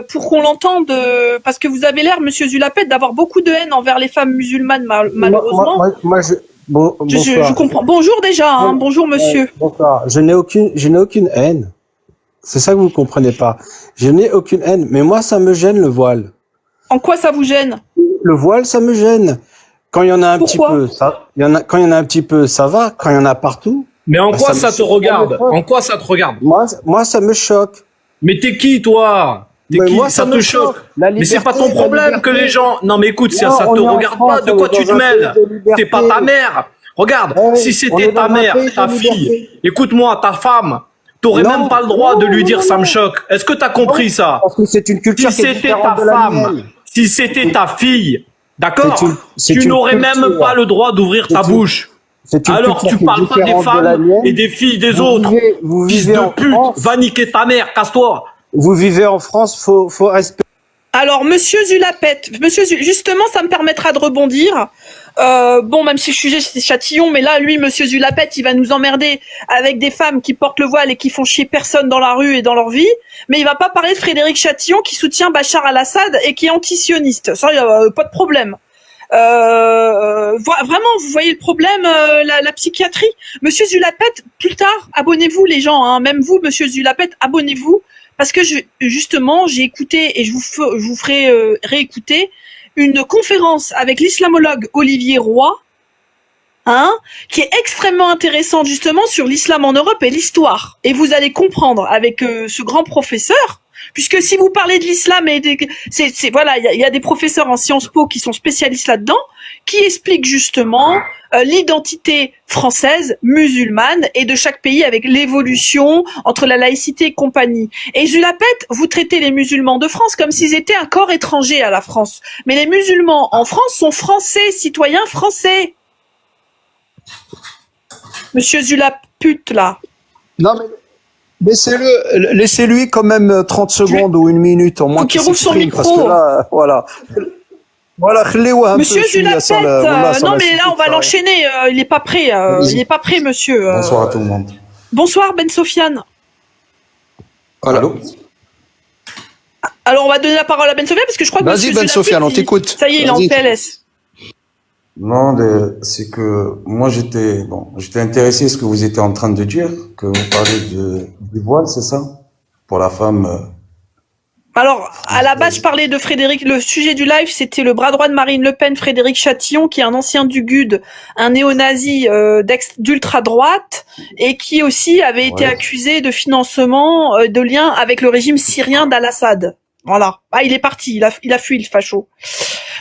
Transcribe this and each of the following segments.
pour qu'on l'entende, parce que vous avez l'air, Monsieur Zulapet, d'avoir beaucoup de haine envers les femmes musulmanes, malheureusement. Je comprends. Bonjour déjà, hein, bonjour monsieur. Bonsoir. Je n'ai aucune haine. C'est ça que vous comprenez pas. Je n'ai aucune haine, mais moi ça me gêne le voile. En quoi ça vous gêne? Le voile, ça me gêne. Quand il y en a un Pourquoi? petit peu, quand il y en a un petit peu, ça va. Quand il y en a partout. Mais en quoi ça te regarde? En quoi ça te regarde? Moi, ça me choque. Mais t'es qui, toi? Mais qui? moi, Ça te choque. Mais c'est pas ton la problème liberté. que les gens... Non, mais écoute, ça Non, te on est en regarde France, pas. De on quoi est tu dans te un mêles? pays de liberté. C'est pas ta mère. Regarde, Ouais, si on c'était est dans ta un mère, pays de ta liberté. fille, écoute-moi, ta femme, t'aurais Non, même pas le droit de lui dire non, ça me non. choque. Est-ce que t'as compris ça? Parce que c'est une culture Si qui est c'était différente ta de la femme, mienne. si c'était ta fille, d'accord, C'est tu une n'aurais culture. même pas le droit d'ouvrir ta C'est une- bouche. C'est une Alors culture tu qui est parles pas des différente de la femmes mienne. et des filles des Vous autres. vous Fils vivez de en pute, France. va niquer ta mère, casse-toi. Vous vivez en France, faut respecter. Alors, Monsieur Zulapet, justement, ça me permettra de rebondir. Bon, même si le sujet c'est Châtillon, mais là, lui, Monsieur Zulapet, il va nous emmerder avec des femmes qui portent le voile et qui font chier personne dans la rue et dans leur vie. Mais il va pas parler de Frédéric Châtillon qui soutient Bachar al-Assad et qui est anti-sioniste. Ça, y a pas de problème. Vraiment, vous voyez le problème, la psychiatrie. Monsieur Zulapet, plus tard, abonnez-vous les gens, hein, même vous, Monsieur Zulapet, abonnez-vous, parce que justement, j'ai écouté et je vous ferai réécouter une conférence avec l'islamologue Olivier Roy, hein, qui est extrêmement intéressante justement sur l'islam en Europe et l'histoire. Et vous allez comprendre avec ce grand professeur. Puisque si vous parlez de l'islam et voilà, il y a des professeurs en Sciences Po qui sont spécialistes là-dedans, qui expliquent justement l'identité française, musulmane et de chaque pays avec l'évolution entre la laïcité et compagnie. Et Zulapet, vous traitez les musulmans de France comme s'ils étaient un corps étranger à la France. Mais les musulmans en France sont français, citoyens français. Monsieur Zulaput, là. Non, mais laissez-lui quand même 30 secondes ou une minute au moins. Faut qu'il rouvre son s'exprime, parce micro. que là, voilà. Voilà, Monsieur Zulapet, non mais là on va l'enchaîner, il est pas prêt, il est pas prêt monsieur. Bonsoir à tout le monde. Bonsoir Ben Sofiane. Allô? Alors on va donner la parole à Ben Sofiane parce que je crois que Vas-y Ben Sofiane, on t'écoute. Ça y est, il est en PLS. Non, c'est que moi j'étais intéressé à ce que vous étiez en train de dire, que vous parlez du voile, c'est ça? Pour la femme. Alors, à la base, je parlais de Frédéric, le sujet du live, c'était le bras droit de Marine Le Pen, Frédéric Châtillon, qui est un ancien du GUD, un néo-nazi d'ultra-droite, et qui aussi avait été accusé de financement, de lien avec le régime syrien d'Al-Assad. Voilà. Ah, il est parti, il a fui le facho.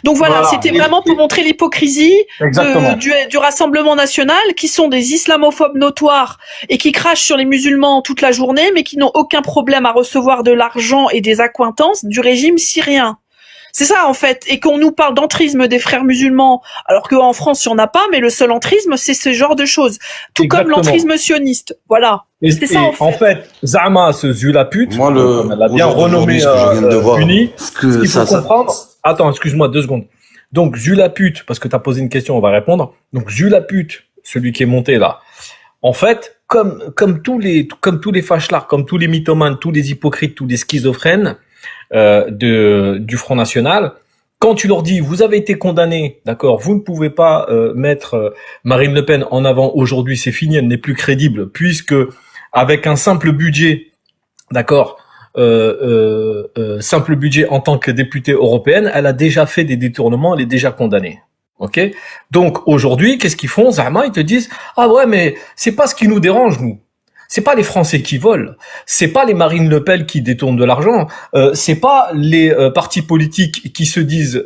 Donc voilà, c'était vraiment pour montrer l'hypocrisie du Rassemblement national, qui sont des islamophobes notoires et qui crachent sur les musulmans toute la journée, mais qui n'ont aucun problème à recevoir de l'argent et des accointances du régime syrien. C'est ça en fait, et qu'on nous parle d'entrisme des frères musulmans, alors qu'en France il n'y en a pas, mais le seul entrisme c'est ce genre de choses, tout comme l'entrisme sioniste. Voilà. C'est ça en fait. Zama, ce Zulaput, on l'a bien renommé Uni. Ce qu'il faut comprendre. Attends, excuse-moi 2 secondes. Donc Zulaput, parce que tu as posé une question, on va répondre. Donc Zulaput, celui qui est monté là. En fait, comme tous les fachlards, comme tous les mythomanes, tous les hypocrites, tous les schizophrènes du Front National, quand tu leur dis vous avez été condamné, d'accord, vous ne pouvez pas mettre Marine Le Pen en avant aujourd'hui, c'est fini, elle n'est plus crédible, puisque avec un simple budget, d'accord, simple budget en tant que députée européenne, elle a déjà fait des détournements, elle est déjà condamnée. Ok? Donc aujourd'hui, qu'est-ce qu'ils font? Zama, ils te disent ah ouais, mais c'est pas ce qui nous dérange nous. C'est pas les Français qui volent, c'est pas les Marine Le Pen qui détournent de l'argent, c'est pas les partis politiques qui se disent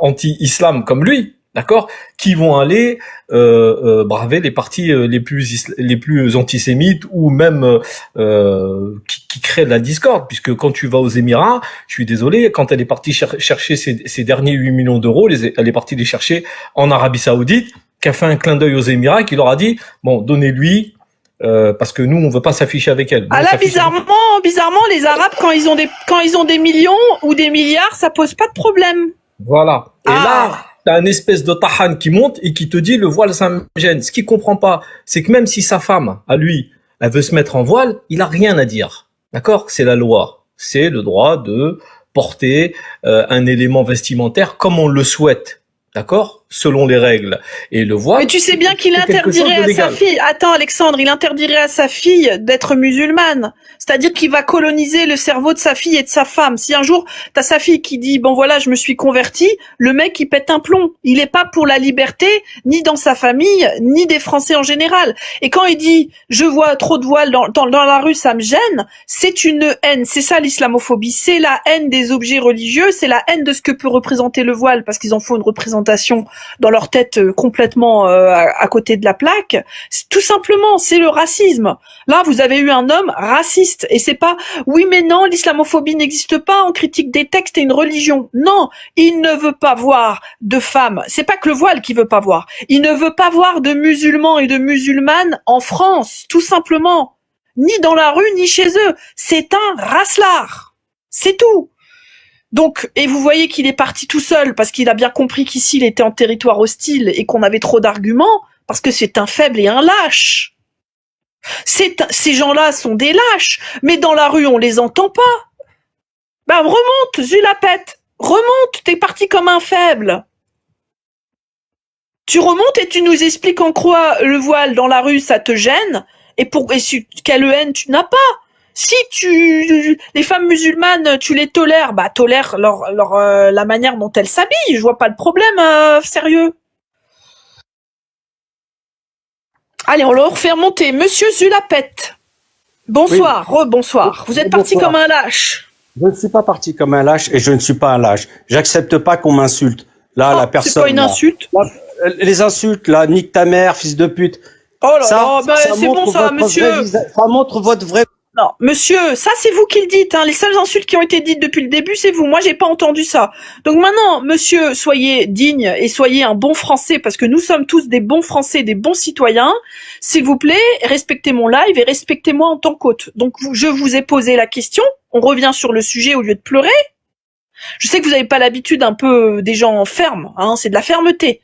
anti-islam comme lui, d'accord, qui vont aller braver les partis les plus antisémites ou même qui créent de la discorde, puisque quand tu vas aux Émirats, je suis désolé, quand elle est partie chercher ses derniers 8 millions d'euros, elle est partie les chercher en Arabie Saoudite, qui a fait un clin d'œil aux Émirats, qui leur a dit bon, donnez-lui. Parce que nous on veut pas s'afficher avec elle. Ah là bizarrement les Arabes quand ils ont des millions ou des milliards ça pose pas de problème. Voilà. Et là t'as une espèce de tahan qui monte et qui te dit le voile ça me gêne. Ce qu'il comprend pas, c'est que même si sa femme à lui elle veut se mettre en voile, il a rien à dire. D'accord? C'est la loi. c'est le droit de porter un élément vestimentaire comme on le souhaite. D'accord? Selon les règles. Et le voile. Mais tu sais bien qu'il c'est quelque chose interdirait de à légal. sa fille. Attends, Alexandre, il interdirait à sa fille d'être musulmane. C'est-à-dire qu'il va coloniser le cerveau de sa fille et de sa femme. Si un jour, t'as sa fille qui dit, bon voilà, je me suis convertie, le mec, il pète un plomb. Il est pas pour la liberté, ni dans sa famille, ni des Français en général. Et quand il dit, je vois trop de voiles dans la rue, ça me gêne, c'est une haine. C'est ça l'islamophobie. C'est la haine des objets religieux, c'est la haine de ce que peut représenter le voile, parce qu'ils en font une représentation dans leur tête complètement à côté de la plaque. Tout simplement, c'est le racisme. Là, vous avez eu un homme raciste et c'est pas oui mais non, l'islamophobie n'existe pas, on critique des textes et une religion. Non, il ne veut pas voir de femmes. C'est pas que le voile qu'il veut pas voir. Il ne veut pas voir de musulmans et de musulmanes en France, tout simplement. Ni dans la rue, ni chez eux. C'est un racelard. C'est tout. Donc, et vous voyez qu'il est parti tout seul parce qu'il a bien compris qu'ici il était en territoire hostile et qu'on avait trop d'arguments parce que c'est un faible et un lâche. Ces gens-là sont des lâches, mais dans la rue on les entend pas. Ben remonte, Zulapet, remonte, t'es parti comme un faible. Tu remontes et tu nous expliques en quoi le voile dans la rue ça te gêne et quelle haine tu n'as pas. Si les femmes musulmanes, tu les tolères, bah tolère la manière dont elles s'habillent. Je vois pas le problème, sérieux. Allez, on le refait remonter. Monsieur Zulapet. Bonsoir, Oui. rebonsoir. Vous êtes parti Bonsoir. comme un lâche. Je ne suis pas parti comme un lâche et je ne suis pas un lâche. J'accepte pas qu'on m'insulte. Là, Oh, la personne. c'est pas une là. insulte. Là, les insultes, là, nique ta mère, fils de pute. Oh là là, bah, c'est montre bon ça, votre monsieur. vrai visage. Ça montre votre vrai. Non, monsieur, ça c'est vous qui le dites. Hein. Les seules insultes qui ont été dites depuis le début, c'est vous. Moi, j'ai pas entendu ça. Donc maintenant, monsieur, soyez digne et soyez un bon Français, parce que nous sommes tous des bons Français, des bons citoyens. S'il vous plaît, respectez mon live et respectez-moi en tant qu'hôte. Donc je vous ai posé la question. On revient sur le sujet au lieu de pleurer. Je sais que vous n'avez pas l'habitude un peu des gens fermes. Hein, c'est de la fermeté.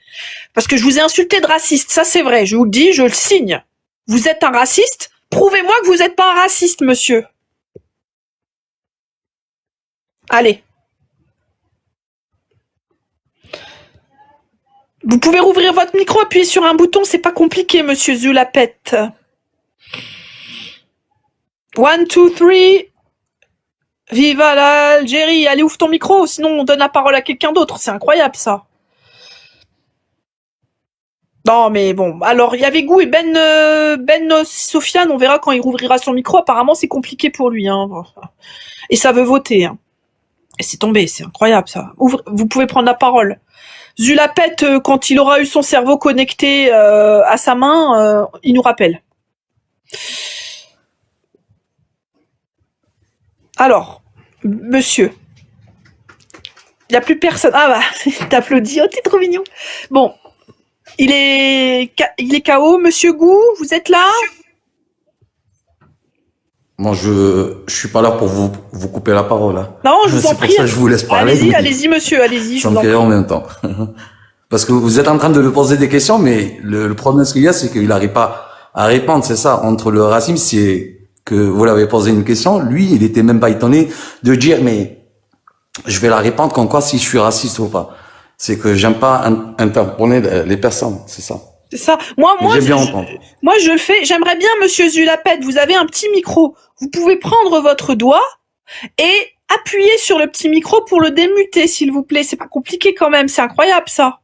Parce que je vous ai insulté de raciste. Ça c'est vrai. Je vous le dis, je le signe. Vous êtes un raciste. Prouvez-moi que vous n'êtes pas un raciste, monsieur. Allez. Vous pouvez rouvrir votre micro, appuyer sur un bouton, c'est pas compliqué, monsieur Zulapet. 1, 2, 3. Viva l'Algérie. Allez, ouvre ton micro, sinon on donne la parole à quelqu'un d'autre. C'est incroyable, ça. Non, mais bon. Alors, il y avait Gou et Ben Sofiane, on verra quand il rouvrira son micro. Apparemment, c'est compliqué pour lui. Hein. Et ça veut voter. Hein. Et c'est tombé, c'est incroyable, ça. Vous pouvez prendre la parole. Zulapet, quand il aura eu son cerveau connecté à sa main, il nous rappelle. Alors, monsieur. Il n'y a plus personne. Ah bah, t'applaudis. Oh, t'es trop mignon. Bon. Il est KO, monsieur Gou, vous êtes là? Moi, je suis pas là pour vous couper la parole. Hein. Non, je vous en prie. C'est pour ça que je vous laisse parler. Allez-y, monsieur, allez-y. Ça me fait rire en même temps. Parce que vous êtes en train de lui poser des questions, mais le problème qu'il y a, c'est qu'il n'arrive pas à répondre, c'est ça. Entre le racisme, c'est que vous l'avez posé une question, lui, il était même pas étonné de dire, mais je vais la répondre comme quoi si je suis raciste ou pas. C'est que j'aime pas interpeller les personnes, c'est ça. C'est ça. Moi, je le fais. J'aimerais bien, monsieur Zulapet, vous avez un petit micro. Vous pouvez prendre votre doigt et appuyer sur le petit micro pour le démuter, s'il vous plaît. C'est pas compliqué quand même. C'est incroyable, ça.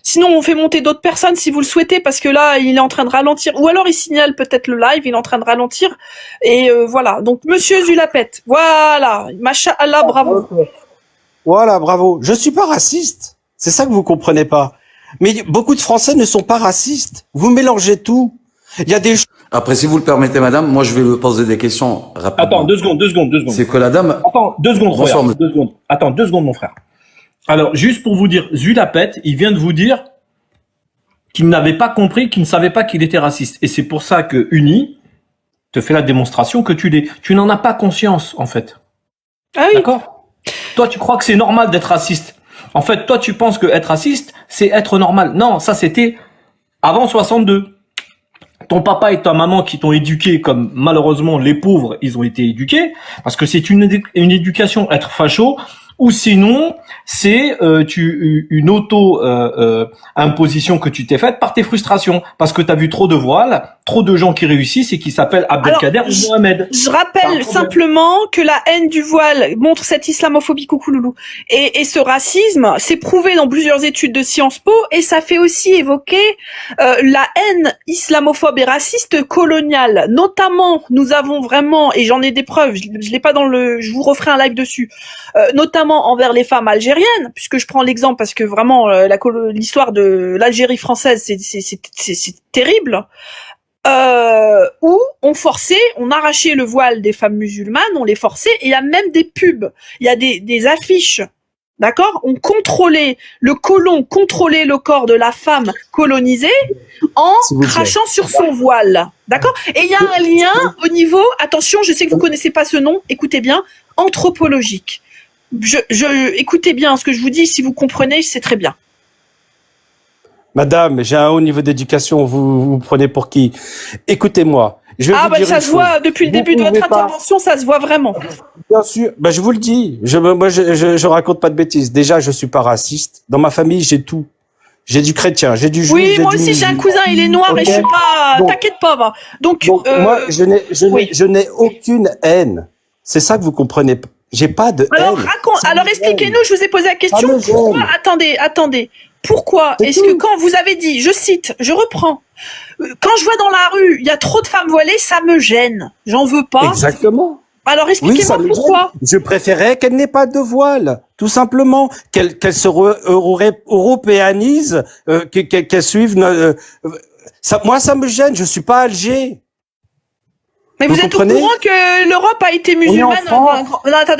Sinon, on fait monter d'autres personnes si vous le souhaitez, parce que là, il est en train de ralentir. Ou alors, il signale peut-être le live, il est en train de ralentir. Et voilà. Donc, monsieur Zulapet, voilà. Masha'Allah, bravo. Voilà, bravo. Je suis pas raciste. C'est ça que vous comprenez pas. Mais beaucoup de Français ne sont pas racistes. Vous mélangez tout. Il y a des... Après, si vous le permettez, madame, moi, je vais lui poser des questions rapidement. Attends, deux secondes. C'est que la dame... Attends, 2 secondes, Bonsoir, regarde, 2 secondes. Attends, 2 secondes, mon frère. Alors, juste pour vous dire, Zulapet, il vient de vous dire qu'il n'avait pas compris, qu'il ne savait pas qu'il était raciste. Et c'est pour ça que Uni te fait la démonstration que tu l'es. Tu n'en as pas conscience, en fait. Ah oui. D'accord? Toi, tu crois que c'est normal d'être raciste. En fait, toi, tu penses que être raciste, c'est être normal. Non, ça, c'était avant 62. ton papa et ta maman qui t'ont éduqué comme malheureusement les pauvres, ils ont été éduqués, parce que c'est une éducation être facho, ou sinon c'est une auto imposition que tu t'es faite par tes frustrations, parce que tu as vu trop de voiles, trop de gens qui réussissent et qui s'appellent Abdelkader ou Mohamed. Je rappelle simplement que la haine du voile montre cette islamophobie, coucou loulou, et ce racisme, c'est prouvé dans plusieurs études de Sciences Po, et ça fait aussi évoquer la haine islamophobe et raciste coloniale. Notamment, nous avons vraiment, et j'en ai des preuves, je l'ai pas je vous referai un live dessus, notamment envers les femmes algériennes, puisque je prends l'exemple parce que vraiment l'histoire de l'Algérie française, c'est terrible. Où on arrachait le voile des femmes musulmanes, on les forçait, et il y a même des pubs, il y a des affiches, d'accord? On contrôlait le corps de la femme colonisée en crachant sur son voile, d'accord? Et il y a un lien au niveau, attention, je sais que vous connaissez pas ce nom, écoutez bien, anthropologique. Écoutez bien ce que je vous dis, si vous comprenez, c'est très bien. Madame, j'ai un haut niveau d'éducation, vous prenez pour qui? Écoutez-moi. Je vais vous dire ça se voit depuis le début de votre intervention, ça se voit vraiment. Bien sûr, je vous le dis. Moi, je raconte pas de bêtises. Déjà, je suis pas raciste. Dans ma famille, j'ai tout. J'ai du chrétien, j'ai du juif. Oui, moi aussi, j'ai un cousin, il est noir, et je suis pas. T'inquiète pas, va. Donc moi, je n'ai aucune haine. C'est ça que vous comprenez pas. J'ai pas de haine. Alors expliquez-nous. Je vous ai posé la question. Pourquoi? Attendez. Pourquoi est-ce que quand vous avez dit, je cite, je reprends, quand je vois dans la rue, il y a trop de femmes voilées, ça me gêne. J'en veux pas. Exactement. Alors expliquez-moi pourquoi. Je préférais qu'elle n'ait pas de voile, tout simplement, qu'elle se européanise, qu'elle suive. Moi, ça me gêne. Je suis pas Alger. Mais vous êtes au courant que l'Europe a été musulmane?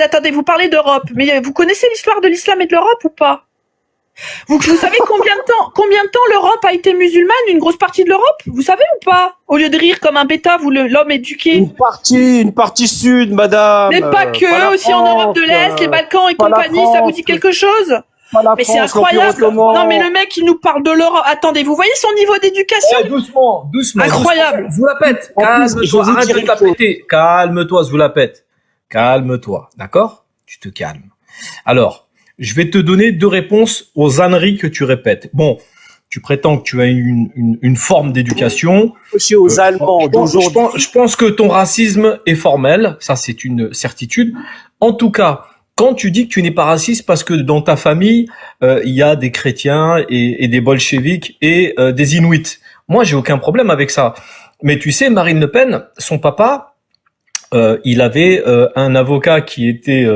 Attendez, vous parlez d'Europe, mais vous connaissez l'histoire de l'islam et de l'Europe ou pas? Vous savez combien de temps l'Europe a été musulmane, une grosse partie de l'Europe? Vous savez ou pas? Au lieu de rire comme un bêta, vous l'homme éduqué. Une partie sud, madame. Mais pas que, aussi en Europe de l'Est, les Balkans et compagnie, ça vous dit quelque chose? Mais c'est incroyable. Non, mais le mec, il nous parle de l'Europe. Attendez, vous voyez son niveau d'éducation? Doucement. Incroyable. Je vous la pète. Calme-toi, arrête de te la péter. Calme-toi, je vous la pète. Calme-toi, d'accord? Tu te calmes. Alors, je vais te donner 2 réponses aux âneries que tu répètes. Bon, tu prétends que tu as une forme d'éducation. Aux Allemands je pense que ton racisme est formel, ça c'est une certitude. En tout cas, quand tu dis que tu n'es pas raciste parce que dans ta famille, il y a des chrétiens et des bolcheviks et des Inuits. Moi, j'ai aucun problème avec ça. Mais tu sais, Marine Le Pen, son papa, il avait un avocat qui était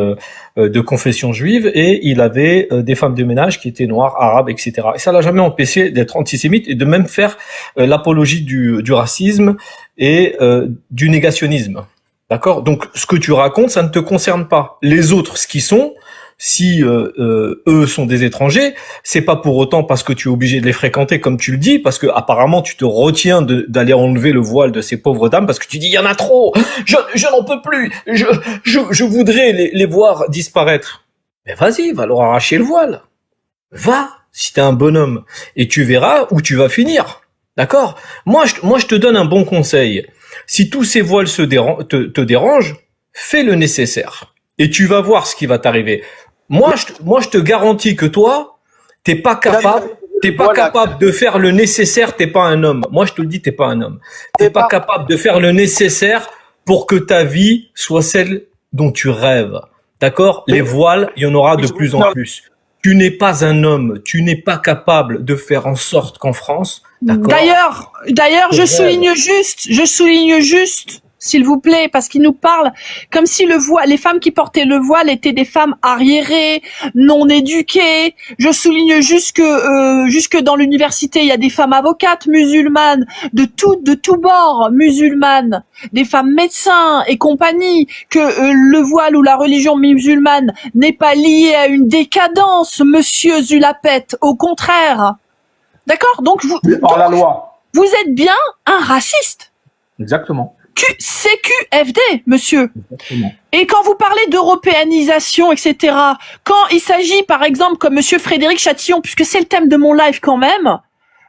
de confession juive et il avait des femmes de ménage qui étaient noires, arabes, etc. Et ça l'a jamais empêché d'être antisémite et de même faire l'apologie du racisme et du négationnisme. D'accord? Donc ce que tu racontes, ça ne te concerne pas. Les autres, ce qu'ils sont, si eux sont des étrangers, c'est pas pour autant parce que tu es obligé de les fréquenter comme tu le dis, parce que apparemment tu te retiens d'aller enlever le voile de ces pauvres dames parce que tu dis il y en a trop, je n'en peux plus, je voudrais les voir disparaître. Mais vas-y, va leur arracher le voile. Va, si t'es un bonhomme, et tu verras où tu vas finir. D'accord? Moi je te donne un bon conseil. Si tous ces voiles te dérangent, fais le nécessaire. Et tu vas voir ce qui va t'arriver. Moi, je te garantis que toi, t'es pas capable de faire le nécessaire, t'es pas un homme. Moi, je te le dis, t'es pas un homme. T'es pas capable de faire le nécessaire pour que ta vie soit celle dont tu rêves. D'accord? Les voiles, il y en aura de plus en plus. Tu n'es pas un homme. Tu n'es pas capable de faire en sorte qu'en France, d'accord? D'ailleurs, je souligne juste, s'il vous plaît, parce qu'il nous parle comme si les femmes qui portaient le voile étaient des femmes arriérées, non éduquées. Je souligne juste que dans l'université, il y a des femmes avocates musulmanes, de tout bord musulmanes, des femmes médecins et compagnie, que le voile ou la religion musulmane n'est pas liée à une décadence, monsieur Zulapet, au contraire. D'accord? Donc par la loi. Vous êtes bien un raciste. Exactement. CQFD, monsieur. Exactement. Et quand vous parlez d'européanisation, etc., quand il s'agit, par exemple, comme monsieur Frédéric Chatillon, puisque c'est le thème de mon live quand même,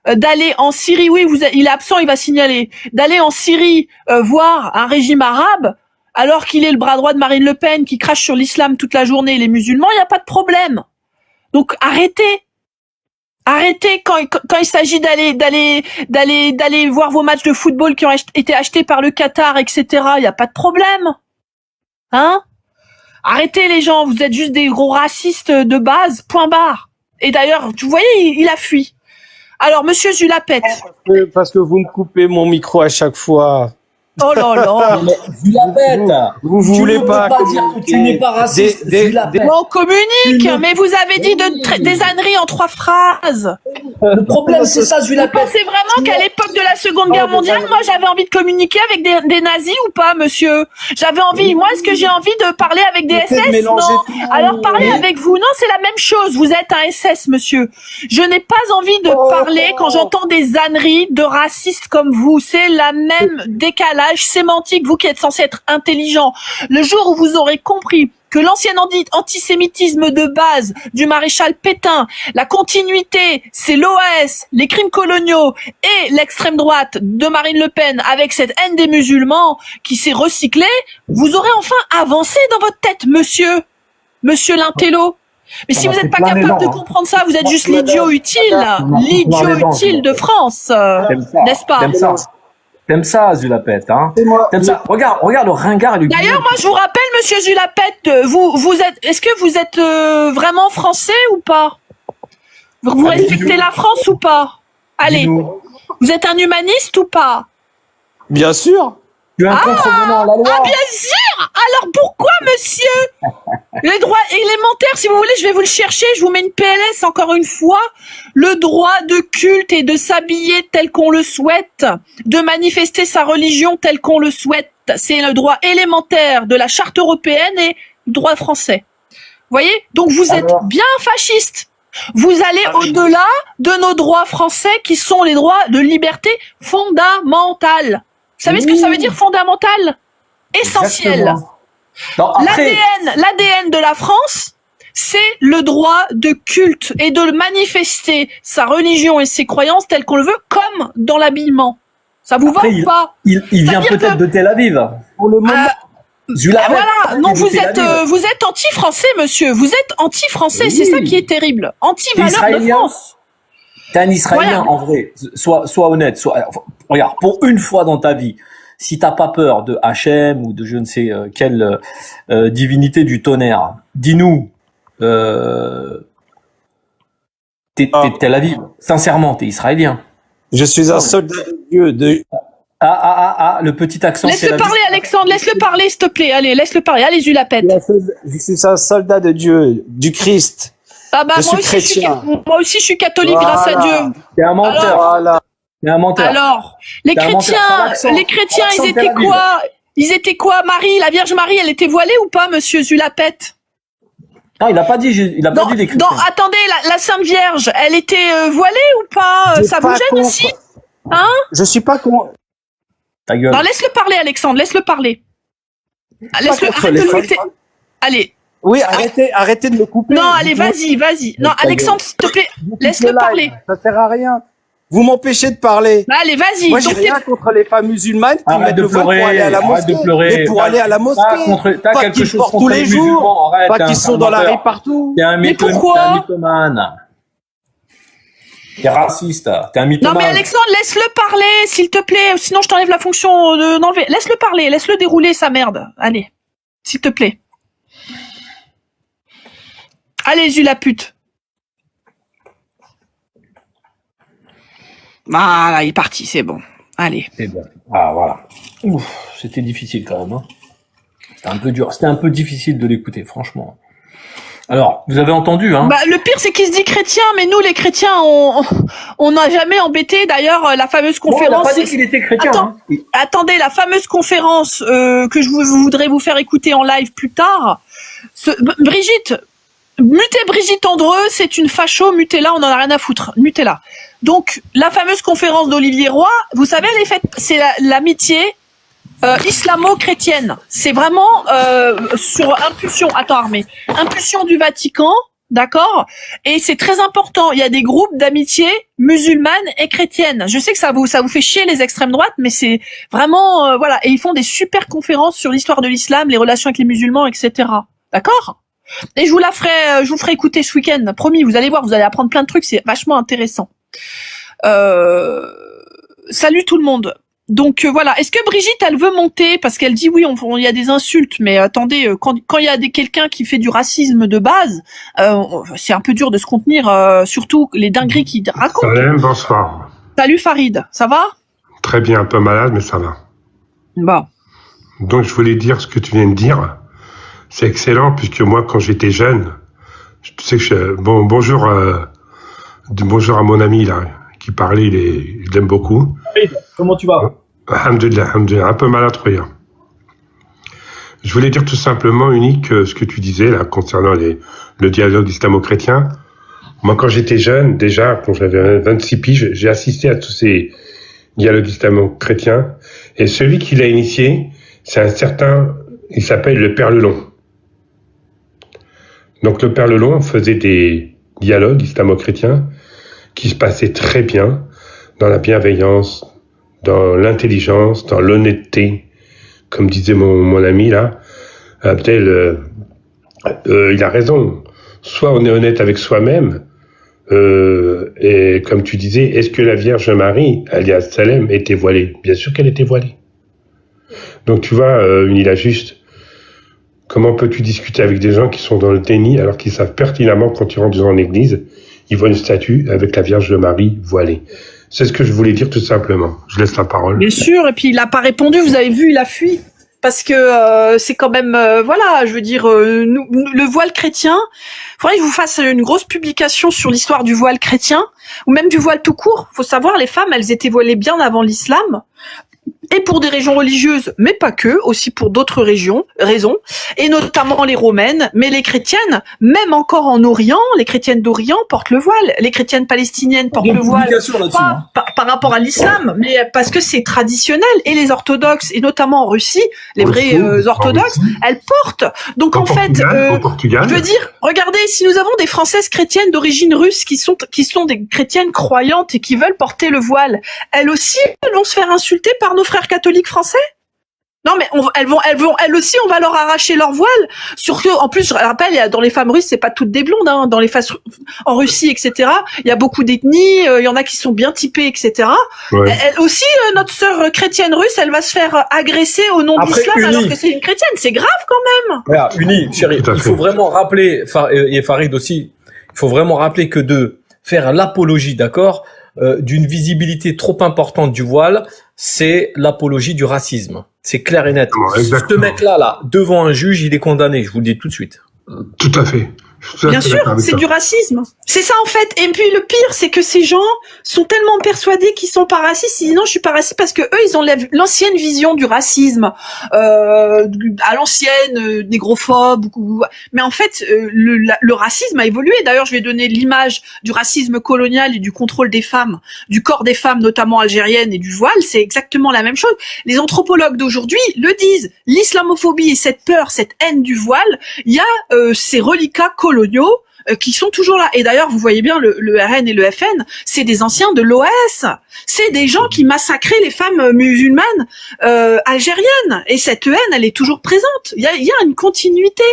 d'aller en Syrie, oui, il est absent, il va signaler, d'aller en Syrie voir un régime arabe, alors qu'il est le bras droit de Marine Le Pen qui crache sur l'islam toute la journée et les musulmans, il n'y a pas de problème. Donc arrêtez quand il s'agit d'aller voir vos matchs de football qui ont été achetés par le Qatar, etc. Il n'y a pas de problème, hein? Arrêtez les gens, vous êtes juste des gros racistes de base, point barre. Et d'ailleurs, vous voyez, il a fui. Alors, monsieur Zulapet. Parce que vous me coupez mon micro à chaque fois. Oh là là. Zulapet, Vous voulez pas dire que tu n'es pas raciste. Zulapet. On communique, mais vous avez dit des âneries en 3 phrases. Le problème, c'est ça, Vous Zulapet. pensez vraiment qu'à l'époque de la Seconde Guerre mondiale, moi, j'avais envie de communiquer avec des nazis ou pas, monsieur? J'avais envie. Moi, est-ce que j'ai envie de parler avec des SS? Non. Alors, parler avec vous, non, c'est la même chose. Vous êtes un SS, monsieur. Je n'ai pas envie de parler quand j'entends des âneries de racistes comme vous. C'est la même décalage sémantique, vous qui êtes censé être intelligent. Le jour où vous aurez compris que l'ancien antisémitisme de base du maréchal Pétain, la continuité, c'est l'OAS, les crimes coloniaux et l'extrême droite de Marine Le Pen avec cette haine des musulmans qui s'est recyclée, vous aurez enfin avancé dans votre tête, monsieur l'intello. Mais si vous n'êtes pas capable de comprendre ça, vous êtes juste l'idiot utile de France, n'est-ce pas? T'aimes ça, Zulapet, hein? T'aimes ça? Regarde le ringard et le D'ailleurs, moi, je vous rappelle, monsieur Zulapet, est-ce que vous êtes vraiment français ou pas? Vous respectez la France ou pas? Allez, vous êtes un humaniste ou pas? Bien sûr. Tu es un contrevenant à la loi. Ah, bien sûr! Alors pourquoi, monsieur? Les droits élémentaires, si vous voulez, je vais vous le chercher, je vous mets une PLS encore une fois. Le droit de culte et de s'habiller tel qu'on le souhaite, de manifester sa religion tel qu'on le souhaite. C'est le droit élémentaire de la charte européenne et du droit français. Vous voyez? Donc vous êtes bien fasciste. Vous allez au-delà de nos droits français qui sont les droits de liberté fondamentale. Vous savez ce que ça veut dire fondamental? Essentiel. L'ADN de la France, c'est le droit de culte et de manifester sa religion et ses croyances telles qu'on le veut, comme dans l'habillement. Ça vous va ou pas? Il vient peut-être de Tel Aviv. Pour le moment. Voilà, non, vous êtes anti-français, monsieur. Vous êtes anti-français, c'est ça qui est terrible. Anti-valeur de France. T'es un Israélien, en vrai. Sois honnête. Regarde, pour une fois dans ta vie, si t'as pas peur de Hachem ou de je ne sais quelle divinité du tonnerre, dis-nous, t'es Tel Aviv. Sincèrement, t'es israélien. Je suis un soldat de Dieu. Le petit accent. Laisse-le parler, Alexandre. Laisse-le parler, s'il te plaît. Allez, laisse-le parler. Allez, Zulapet. Je suis un soldat de Dieu, du Christ. Ah bah, moi aussi, je suis catholique, grâce à Dieu. T'es un menteur. T'es un menteur. Alors, les chrétiens, ils étaient quoi? Ils étaient quoi? Marie, la Vierge Marie, elle était voilée ou pas, monsieur Zulapet? Non, il a pas dit les chrétiens. Attendez, la Sainte Vierge, elle était voilée ou pas? Ça vous gêne aussi? Hein? Je suis pas con. Ta gueule. Non, laisse-le parler, Alexandre, laisse-le parler. Arrête de lutter. Allez. Oui, arrêtez de me couper. Non, allez, vas-y. Non, Alexandre, s'il te plaît, laisse-le parler. Ça sert à rien. Vous m'empêchez de parler. Allez, vas-y. Moi, j'ai rien contre les femmes musulmanes qui mettent le voile pour aller à la mosquée. Arrête de pleurer. Mais pour aller à la mosquée. Pas qu'ils portent tous les jours. Pas qu'ils sont dans la rue partout. Mais pourquoi? mythomane. T'es raciste. T'es un mythomane. Non, mais Alexandre, laisse-le parler, s'il te plaît. Sinon, je t'enlève la fonction d'enlever. Laisse-le parler. Laisse-le dérouler sa merde. Allez. S'il te plaît. Allez, Zulapute. Voilà, il est parti, c'est bon. Allez. C'est bon. Ah, voilà. Ouf, c'était difficile quand même. Hein. C'était un peu dur. C'était un peu difficile de l'écouter, franchement. Alors, vous avez entendu, hein? Bah, le pire, c'est qu'il se dit chrétien, mais nous, les chrétiens, on n'a jamais embêté. D'ailleurs, la fameuse conférence. On n'a pas dit qu'il était chrétien. Attendez, la fameuse conférence que je voudrais vous faire écouter en live plus tard. Brigitte. Mutez Brigitte Andreux, c'est une facho, mutez-la, on en a rien à foutre, mutez-la. Donc, la fameuse conférence d'Olivier Roy, vous savez, elle est faite, c'est l'amitié islamo-chrétienne. C'est vraiment sur impulsion du Vatican, d'accord? Et c'est très important. Il y a des groupes d'amitié musulmanes et chrétiennes. Je sais que ça vous fait chier les extrêmes droites, mais c'est vraiment voilà. Et ils font des super conférences sur l'histoire de l'islam, les relations avec les musulmans, etc. D'accord? Et je vous ferai écouter ce week-end. Promis, vous allez voir, vous allez apprendre plein de trucs. C'est vachement intéressant. Salut tout le monde. Donc voilà, est-ce que Brigitte elle veut monter parce qu'elle dit oui, il y a des insultes, mais attendez, quand il y a quelqu'un qui fait du racisme de base, c'est un peu dur de se contenir, surtout les dingueries qu'il raconte. Salam, bonsoir. Salut Farid, ça va? Très bien, un peu malade, mais ça va. Bon. Donc je voulais dire ce que tu viens de dire. C'est excellent puisque moi, quand j'étais jeune, tu sais que bonjour à mon ami là qui parlait, je l'aime beaucoup. Comment tu vas? Alhamdulillah, alhamdulillah, un peu maladroit. Je voulais dire tout simplement, Unique, ce que tu disais là concernant le dialogue islamo-chrétien. Moi, quand j'étais jeune, déjà, quand j'avais 26 piges, j'ai assisté à tous ces dialogues islamo-chrétiens. Et celui qui l'a initié, c'est un certain, il s'appelle le Père Lelon. Donc le Père Lelon faisait des dialogues islamo-chrétiens qui se passaient très bien dans la bienveillance, dans l'intelligence, dans l'honnêteté. Comme disait mon ami là, Abdel, il a raison. Soit on est honnête avec soi-même, et comme tu disais, est-ce que la Vierge Marie, alias Salem, était voilée? Bien sûr qu'elle était voilée. Donc tu vois, Unila juste, comment peux-tu discuter avec des gens qui sont dans le déni alors qu'ils savent pertinemment quand ils rentrent dans l'église, ils voient une statue avec la Vierge Marie voilée. C'est ce que je voulais dire tout simplement. Je laisse la parole. Bien sûr, et puis il a pas répondu, vous avez vu, il a fui. Parce que c'est quand même, voilà, je veux dire, le voile chrétien, il faudrait que je vous fasse une grosse publication sur l'histoire du voile chrétien, ou même du voile tout court. Faut savoir, les femmes, elles étaient voilées bien avant l'islam. Et pour des raisons religieuses, mais pas que, aussi pour d'autres raisons, et notamment les romaines, mais les chrétiennes, même encore en Orient, les chrétiennes d'Orient portent le voile, les chrétiennes palestiniennes portent le voile, pas par rapport à l'islam, mais parce que c'est traditionnel, et les orthodoxes, et notamment en Russie, les vrais orthodoxes, elles portent. Donc en fait, je veux dire, regardez, si nous avons des Françaises chrétiennes d'origine russe qui sont des chrétiennes croyantes et qui veulent porter le voile, elles aussi vont se faire insulter par nos frères catholiques français? Non, mais elles aussi, on va leur arracher leur voile. Surtout, en plus, je rappelle, dans les femmes russes, c'est pas toutes des blondes, hein. Dans les en Russie, etc. Il y a beaucoup d'ethnies, il y en a qui sont bien typées, etc. Ouais. Elle aussi, notre sœur chrétienne russe, elle va se faire agresser au nom de l'islam alors que c'est une chrétienne. C'est grave quand même. Voilà, Uni, chérie, il faut vraiment rappeler, et Farid aussi, il faut vraiment rappeler que de faire l'apologie, d'accord, d'une visibilité trop importante du voile, c'est l'apologie du racisme. C'est clair et net. Ce mec-là, devant un juge, il est condamné. Je vous le dis tout de suite. Tout à fait. Bien sûr, c'est du racisme. C'est ça en fait. Et puis le pire, c'est que ces gens sont tellement persuadés qu'ils sont pas racistes. Ils disent non, je suis pas raciste parce que eux, ils ont l'ancienne vision du racisme, à l'ancienne, négrophobe. Mais en fait, le racisme a évolué. D'ailleurs, je vais donner l'image du racisme colonial et du contrôle des femmes, du corps des femmes, notamment algériennes, et du voile. C'est exactement la même chose. Les anthropologues d'aujourd'hui le disent. L'islamophobie et cette peur, cette haine du voile, il y a ces reliquats coloniaux qui sont toujours là. Et d'ailleurs, vous voyez bien, le RN et le FN, c'est des anciens de l'OAS. C'est des gens qui massacraient les femmes musulmanes algériennes. Et cette haine, elle est toujours présente. Il y a une continuité.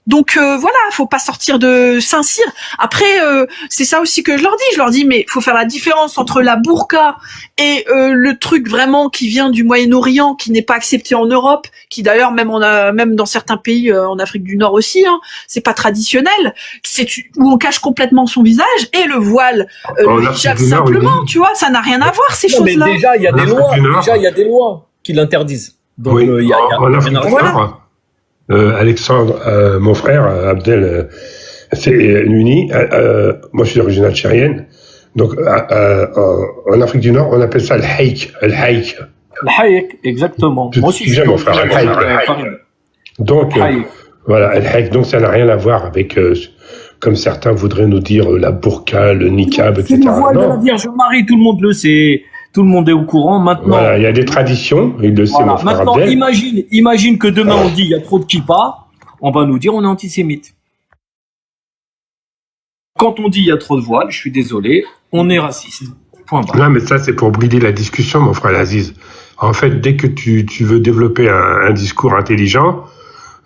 Donc voilà, faut pas sortir de Saint-Cyr. Après, c'est ça aussi que je leur dis, mais faut faire la différence entre la burqa et le truc vraiment qui vient du Moyen-Orient, qui n'est pas accepté en Europe, qui d'ailleurs même dans certains pays en Afrique du Nord aussi, hein, c'est pas traditionnel, où on cache complètement son visage, et le voile, le hijab simplement, tu vois, ça n'a rien à voir ces choses-là. Mais déjà il y a des lois qui l'interdisent. Donc oui, il y a Alexandre, mon frère, Abdel, c'est uni. Moi, je suis d'origine algérienne. Donc, en Afrique du Nord, on appelle ça le haïk. Le haïk, exactement. Moi aussi, j'aime mon frère. Le haïk. Donc, voilà, le haïk. Donc, ça n'a rien à voir avec, comme certains voudraient nous dire, la burqa, le niqab, etc. C'est le voile de la Vierge Marie, tout le monde le sait. Tout le monde est au courant. Maintenant, voilà, il y a des traditions, il le sait, mon frère. Maintenant, Abdel. imagine que demain on dit il y a trop de kippa, on va nous dire on est antisémite. Quand on dit il y a trop de voiles, je suis désolé, on est raciste. Point barre. Non, mais ça, c'est pour brider la discussion, mon frère Aziz. En fait, dès que tu veux développer un discours intelligent,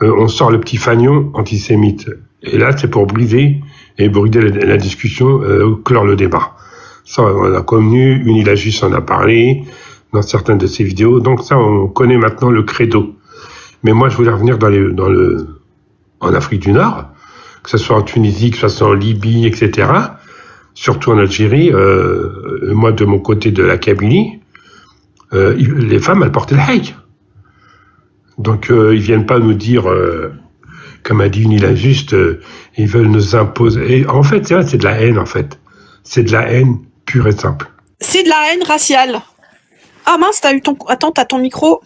on sort le petit fanion antisémite. Et là, c'est pour brider la discussion, clore le débat. Ça, on a connu, Unilagis en a parlé dans certaines de ses vidéos. Donc ça, on connaît maintenant le credo. Mais moi, je voulais revenir en Afrique du Nord, que ce soit en Tunisie, que ce soit en Libye, etc., surtout en Algérie, moi, de mon côté de la Kabylie, les femmes, elles portaient le hijab. Donc, ils viennent pas nous dire, comme a dit Unilagis, ils veulent nous imposer. Et en fait, c'est de la haine, en fait. C'est de la haine pure et simple. C'est de la haine raciale. Ah mince, Attends, t'as ton micro.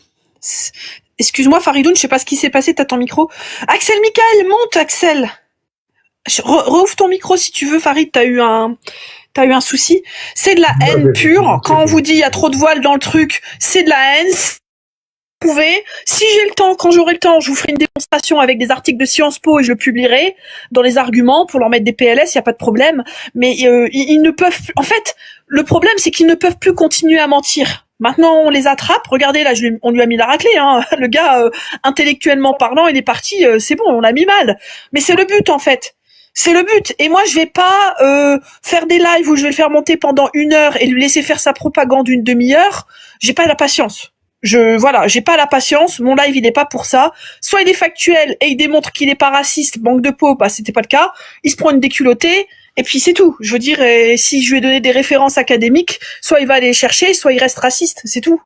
Excuse-moi, Faridoun, je sais pas ce qui s'est passé, t'as ton micro. Axel Michael, monte, Axel. Rouvre ton micro si tu veux, Farid, t'as eu un souci. C'est de la haine pure. Quand on vous dit il y a trop de voiles dans le truc, c'est de la haine. Vous pouvez, si j'ai le temps, quand j'aurai le temps, je vous ferai une démonstration avec des articles de Sciences Po et je le publierai dans les arguments pour leur mettre des PLS, il y a pas de problème. Mais ils ne peuvent plus. En fait, le problème c'est qu'ils ne peuvent plus continuer à mentir. Maintenant, on les attrape. Regardez, là, on lui a mis la raclée. Hein. Le gars, intellectuellement parlant, il est parti. C'est bon, on l'a mis mal. Mais c'est le but, en fait. C'est le but. Et moi, je vais pas faire des lives où je vais le faire monter pendant 1 heure et lui laisser faire sa propagande une demi-heure. J'ai pas la patience. J'ai pas la patience. Mon live, il est pas pour ça. Soit il est factuel et il démontre qu'il est pas raciste, manque de peau, bah c'était pas le cas. Il se prend une déculottée. Et puis c'est tout. Je veux dire, si je lui ai donné des références académiques, soit il va aller les chercher, soit il reste raciste, c'est tout.